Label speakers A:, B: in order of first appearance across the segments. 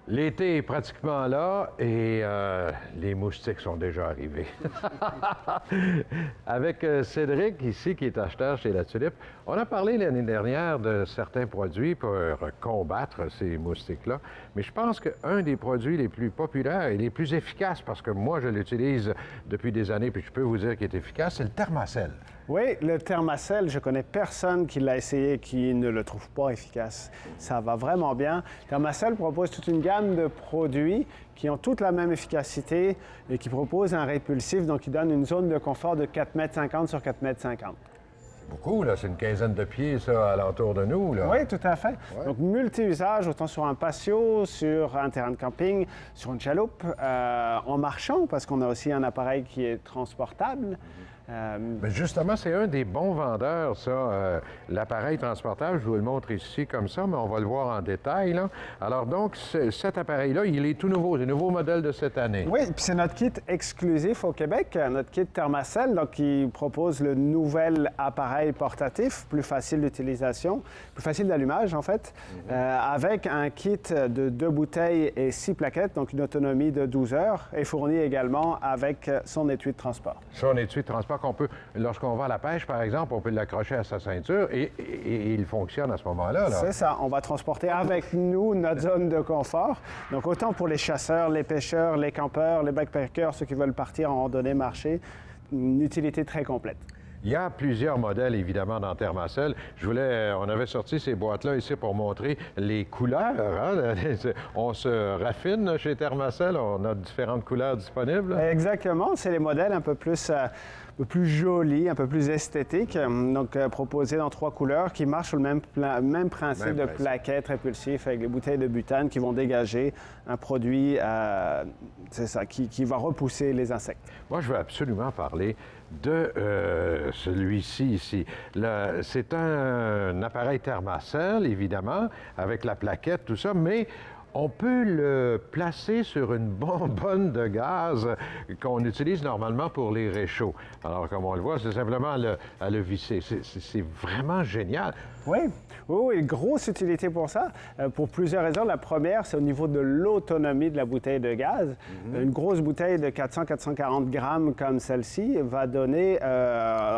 A: L'été est pratiquement là et les moustiques sont déjà arrivés. Avec Cédric ici, qui est acheteur chez La Tulipe, on a parlé l'année dernière de certains produits pour combattre ces moustiques-là. Mais je pense qu'un des produits les plus populaires et les plus efficaces, parce que moi je l'utilise depuis des années, puis je peux vous dire qu'il est efficace, c'est le Thermacell.
B: Oui, le Thermacell, je connais personne qui l'a essayé et qui ne le trouve pas efficace. Ça va vraiment bien. Thermacell propose toute une gamme de produits qui ont toute la même efficacité et qui proposent un répulsif, donc qui donne une zone de confort de 4,50 m sur 4,50 m.
A: Beaucoup, là, c'est une quinzaine de pieds, ça, alentour de nous, là.
B: Oui, tout à fait.
A: Ouais.
B: Donc, multi-usage, autant sur un patio, sur un terrain de camping, sur une chaloupe, en marchant, parce qu'on a aussi un appareil qui est transportable.
A: Mais justement, c'est un des bons vendeurs, ça, l'appareil transportable. Je vous le montre ici comme ça, mais on va le voir en détail, là. Alors donc, cet appareil-là, il est tout nouveau, c'est le nouveau modèle de cette année.
B: Oui, puis c'est notre kit exclusif au Québec, notre kit Thermacell, donc qui propose le nouvel appareil portatif, plus facile d'utilisation, plus facile d'allumage en fait, avec un kit de 2 bouteilles et 6 plaquettes, donc une autonomie de 12 heures, et fourni également avec son étui de transport.
A: Son étui de transport qu'on peut, lorsqu'on va à la pêche, par exemple, on peut l'accrocher à sa ceinture et il fonctionne à ce moment-là.
B: C'est ça, on va transporter avec nous notre zone de confort. Donc autant pour les chasseurs, les pêcheurs, les campeurs, les backpackers, ceux qui veulent partir en randonnée, marcher, une utilité très complète.
A: Il y a plusieurs modèles, évidemment, dans Thermacell. On avait sorti ces boîtes-là ici pour montrer les couleurs. Hein? On se raffine chez Thermacell, on a différentes couleurs disponibles.
B: Exactement, c'est les modèles un peu plus jolis, un peu plus esthétiques, donc proposés dans 3 couleurs qui marchent sur le même principe de plaquettes répulsifs avec les bouteilles de butane qui vont dégager un produit, c'est ça, qui va repousser les insectes.
A: Moi, je veux absolument parler de celui-ci ici. C'est un appareil Thermacell, évidemment, avec la plaquette, tout ça, mais on peut le placer sur une bonbonne de gaz qu'on utilise normalement pour les réchauds. Alors, comme on le voit, c'est simplement à le visser. C'est vraiment génial.
B: Oui, grosse utilité pour ça, pour plusieurs raisons. La première, c'est au niveau de l'autonomie de la bouteille de gaz. Une grosse bouteille de 400-440 grammes comme celle-ci va donner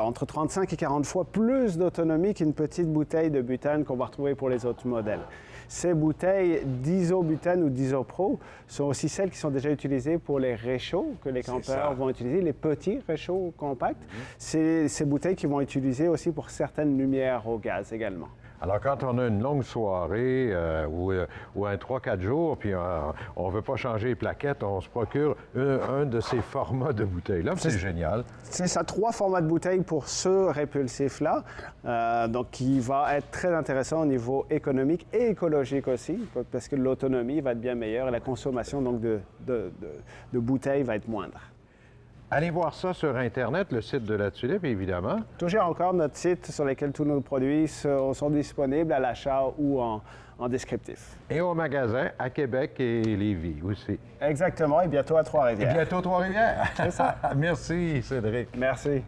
B: entre 35 et 40 fois plus d'autonomie qu'une petite bouteille de butane qu'on va retrouver pour les autres modèles. Ces bouteilles d'isobutane ou d'isopro sont aussi celles qui sont déjà utilisées pour les réchauds que les campeurs vont utiliser, les petits réchauds compacts. C'est ces bouteilles qui vont utiliser aussi pour certaines lumières au gaz également.
A: Alors, quand on a une longue soirée ou un 3-4 jours, puis on ne veut pas changer les plaquettes, on se procure un de ces formats de bouteilles-là. C'est génial.
B: C'est ça, 3 formats de bouteilles pour ce répulsif-là, donc qui va être très intéressant au niveau économique et écologique aussi, parce que l'autonomie va être bien meilleure et la consommation donc, de bouteilles va être moindre.
A: Allez voir ça sur Internet, le site de La Tulipe, évidemment.
B: Toujours encore notre site sur lequel tous nos produits sont disponibles à l'achat ou en descriptif.
A: Et au magasin à Québec et Lévis aussi.
B: Exactement, et bientôt à Trois-Rivières.
A: Et bientôt Trois-Rivières.
B: C'est ça.
A: Merci, Cédric.
B: Merci.